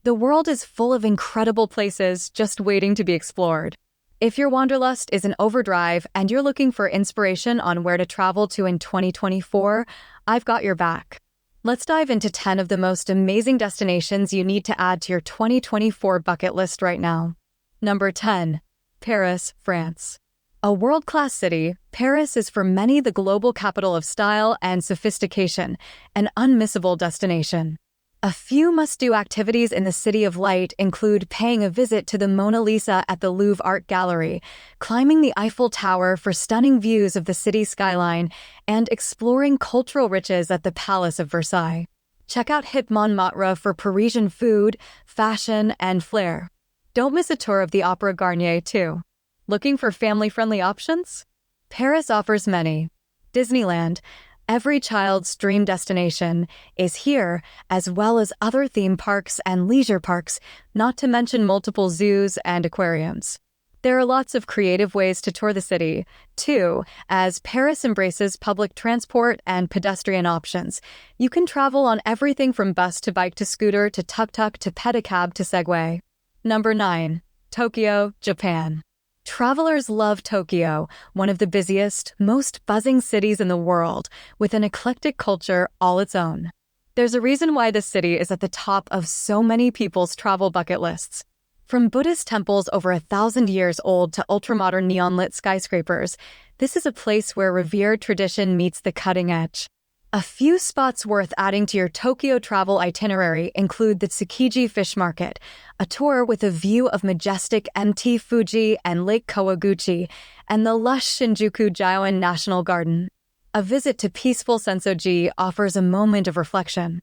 The world is full of incredible places just waiting to be explored. If your wanderlust is in overdrive and you're looking for inspiration on where to travel to in 2024, I've got your back. Let's dive into 10 of the most amazing destinations you need to add to your 2024 bucket list right now. Number 10. Paris, France. A world-class city, Paris is for many the global capital of style and sophistication, an unmissable destination. A few must-do activities in the City of Light include paying a visit to the Mona Lisa at the Louvre Art Gallery, climbing the Eiffel Tower for stunning views of the city's skyline, and exploring cultural riches at the Palace of Versailles. Check out Hip Montmartre for Parisian food, fashion, and flair. Don't miss a tour of the Opera Garnier, too. Looking for family-friendly options? Paris offers many. Disneyland, every child's dream destination, is here, as well as other theme parks and leisure parks, not to mention multiple zoos and aquariums. There are lots of creative ways to tour the city, too, as Paris embraces public transport and pedestrian options. You can travel on everything from bus to bike to scooter to tuk-tuk to pedicab to Segway. Number 9. Tokyo, Japan. Travelers love Tokyo, one of the busiest, most buzzing cities in the world, with an eclectic culture all its own. There's a reason why this city is at the top of so many people's travel bucket lists. From Buddhist temples over 1,000 years old to ultramodern neon-lit skyscrapers, this is a place where revered tradition meets the cutting edge. A few spots worth adding to your Tokyo travel itinerary include the Tsukiji Fish Market, a tour with a view of majestic Mt. Fuji and Lake Kawaguchi, and the lush Shinjuku-Gyoen National Garden. A visit to peaceful Sensoji offers a moment of reflection.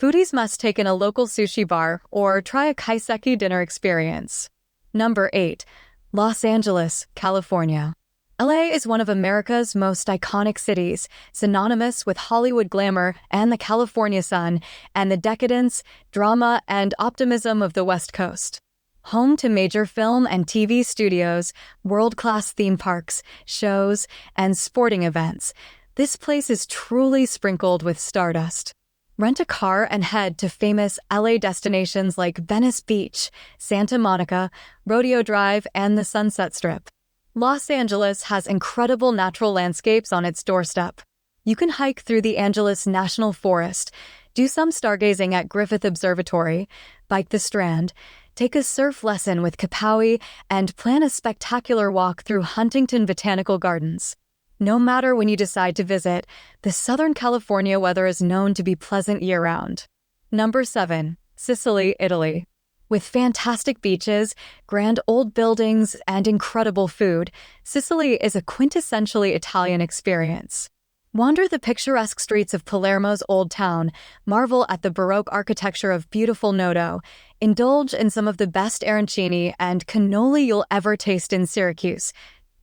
Foodies must take in a local sushi bar or try a kaiseki dinner experience. Number 8. Los Angeles, California. LA is one of America's most iconic cities, synonymous with Hollywood glamour and the California sun, and the decadence, drama, and optimism of the West Coast. Home to major film and TV studios, world-class theme parks, shows, and sporting events, this place is truly sprinkled with stardust. Rent a car and head to famous LA destinations like Venice Beach, Santa Monica, Rodeo Drive, and the Sunset Strip. Los Angeles has incredible natural landscapes on its doorstep. You can hike through the Angeles National Forest, do some stargazing at Griffith Observatory, bike the Strand, take a surf lesson with Kapawi, and plan a spectacular walk through Huntington Botanical Gardens. No matter when you decide to visit, the Southern California weather is known to be pleasant year-round. Number 7. Sicily, Italy. With fantastic beaches, grand old buildings, and incredible food, Sicily is a quintessentially Italian experience. Wander the picturesque streets of Palermo's Old Town, marvel at the Baroque architecture of beautiful Noto, indulge in some of the best arancini and cannoli you'll ever taste in Syracuse,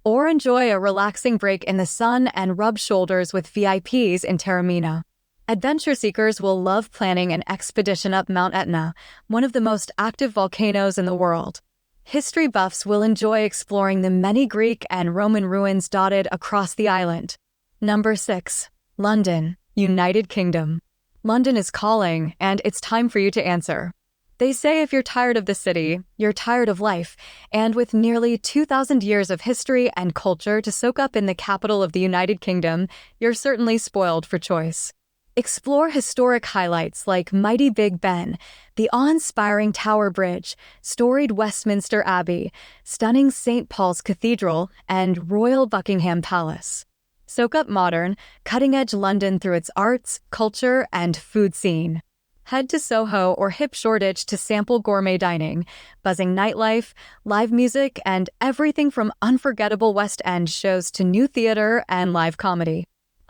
or enjoy a relaxing break in the sun and rub shoulders with VIPs in Taormina. Adventure seekers will love planning an expedition up Mount Etna, one of the most active volcanoes in the world. History buffs will enjoy exploring the many Greek and Roman ruins dotted across the island. Number 6. London, United Kingdom. London is calling, and it's time for you to answer. They say if you're tired of the city, you're tired of life, and with nearly 2,000 years of history and culture to soak up in the capital of the United Kingdom, you're certainly spoiled for choice. Explore historic highlights like mighty Big Ben, the awe-inspiring Tower Bridge, storied Westminster Abbey, stunning St. Paul's Cathedral, and Royal Buckingham Palace. Soak up modern, cutting-edge London through its arts, culture, and food scene. Head to Soho or hip Shoreditch to sample gourmet dining, buzzing nightlife, live music, and everything from unforgettable West End shows to new theater and live comedy.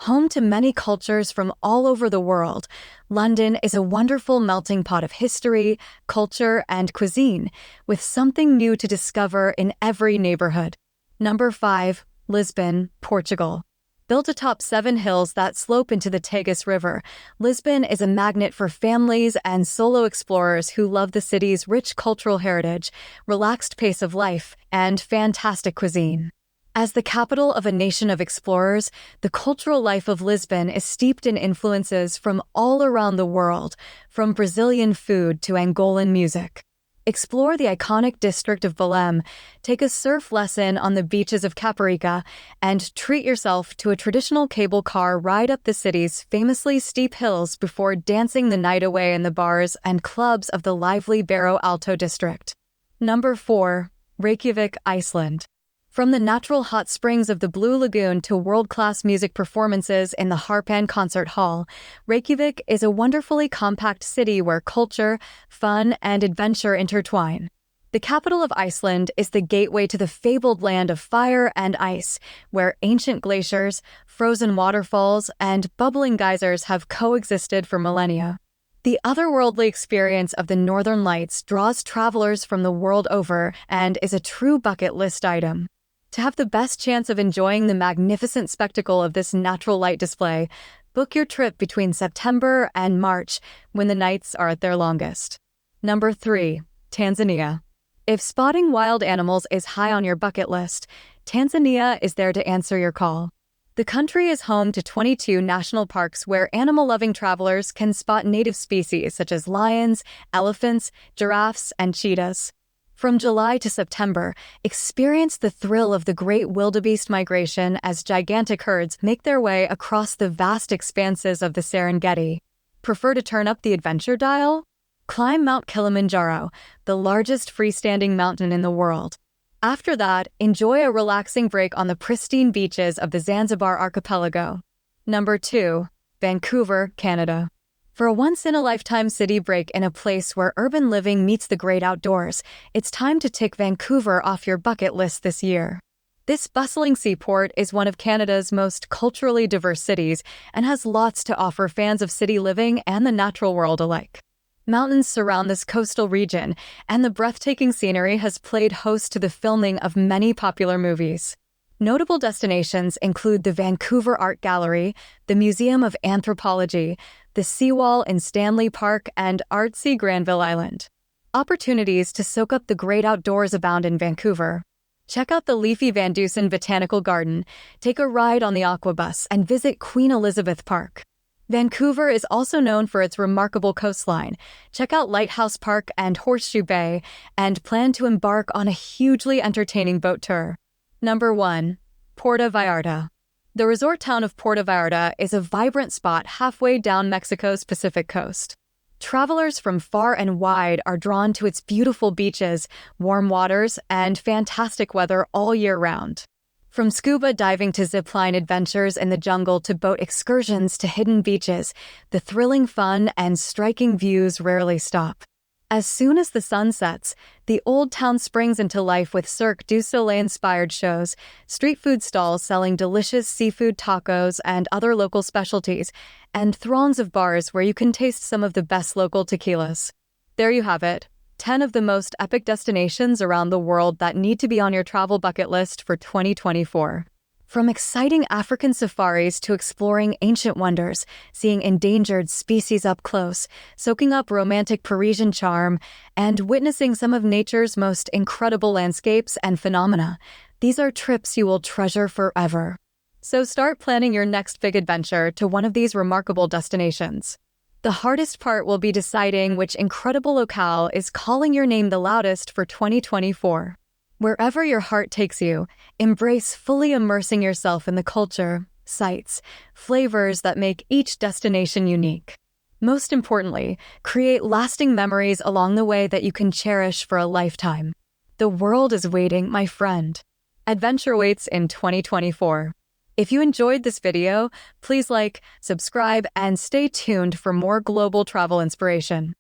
Home to many cultures from all over the world, London is a wonderful melting pot of history, culture, and cuisine, with something new to discover in every neighborhood. Number 5. Lisbon, Portugal. Built atop 7 hills that slope into the Tagus River, Lisbon is a magnet for families and solo explorers who love the city's rich cultural heritage, relaxed pace of life, and fantastic cuisine. As the capital of a nation of explorers, the cultural life of Lisbon is steeped in influences from all around the world, from Brazilian food to Angolan music. Explore the iconic district of Belém, take a surf lesson on the beaches of Caparica, and treat yourself to a traditional cable car ride up the city's famously steep hills before dancing the night away in the bars and clubs of the lively Barro Alto district. Number 4. Reykjavik, Iceland. From the natural hot springs of the Blue Lagoon to world-class music performances in the 𝙎𝙪𝙗𝙨 Concert Hall, Reykjavik is a wonderfully compact city where culture, fun, and adventure intertwine. The capital of Iceland is the gateway to the fabled land of fire and ice, where ancient glaciers, frozen waterfalls, and bubbling geysers have coexisted for millennia. The otherworldly experience of the Northern Lights draws travelers from the world over and is a true bucket list item. To have the best chance of enjoying the magnificent spectacle of this natural light display, book your trip between September and March when the nights are at their longest. Number 3. Tanzania. If spotting wild animals is high on your bucket list, Tanzania is there to answer your call. The country is home to 22 national parks where animal-loving travelers can spot native species such as lions, elephants, giraffes, and cheetahs. From July to September, experience the thrill of the great wildebeest migration as gigantic herds make their way across the vast expanses of the Serengeti. Prefer to turn up the adventure dial? Climb Mount Kilimanjaro, the largest freestanding mountain in the world. After that, enjoy a relaxing break on the pristine beaches of the Zanzibar archipelago. Number 2. Vancouver, Canada. For a once-in-a-lifetime city break in a place where urban living meets the great outdoors, it's time to tick Vancouver off your bucket list this year. This bustling seaport is one of Canada's most culturally diverse cities and has lots to offer fans of city living and the natural world alike. Mountains surround this coastal region, and the breathtaking scenery has played host to the filming of many popular movies. Notable destinations include the Vancouver Art Gallery, the Museum of Anthropology, the seawall in Stanley Park, and artsy Granville Island. Opportunities to soak up the great outdoors abound in Vancouver. Check out the leafy Van Dusen Botanical Garden, take a ride on the Aquabus, and visit Queen Elizabeth Park. Vancouver is also known for its remarkable coastline. Check out Lighthouse Park and Horseshoe Bay, and plan to embark on a hugely entertaining boat tour. Number 1. Puerto Vallarta. The resort town of Puerto Vallarta is a vibrant spot halfway down Mexico's Pacific coast. Travelers from far and wide are drawn to its beautiful beaches, warm waters, and fantastic weather all year round. From scuba diving to zipline adventures in the jungle to boat excursions to hidden beaches, the thrilling fun and striking views rarely stop. As soon as the sun sets, the old town springs into life with Cirque du Soleil-inspired shows, street food stalls selling delicious seafood tacos and other local specialties, and throngs of bars where you can taste some of the best local tequilas. There you have it. 10 of the most epic destinations around the world that need to be on your travel bucket list for 2024. From exciting African safaris to exploring ancient wonders, seeing endangered species up close, soaking up romantic Parisian charm, and witnessing some of nature's most incredible landscapes and phenomena, these are trips you will treasure forever. So start planning your next big adventure to one of these remarkable destinations. The hardest part will be deciding which incredible locale is calling your name the loudest for 2024. Wherever your heart takes you, embrace fully immersing yourself in the culture, sights, flavors that make each destination unique. Most importantly, create lasting memories along the way that you can cherish for a lifetime. The world is waiting, my friend. Adventure waits in 2024. If you enjoyed this video, please like, subscribe, and stay tuned for more global travel inspiration.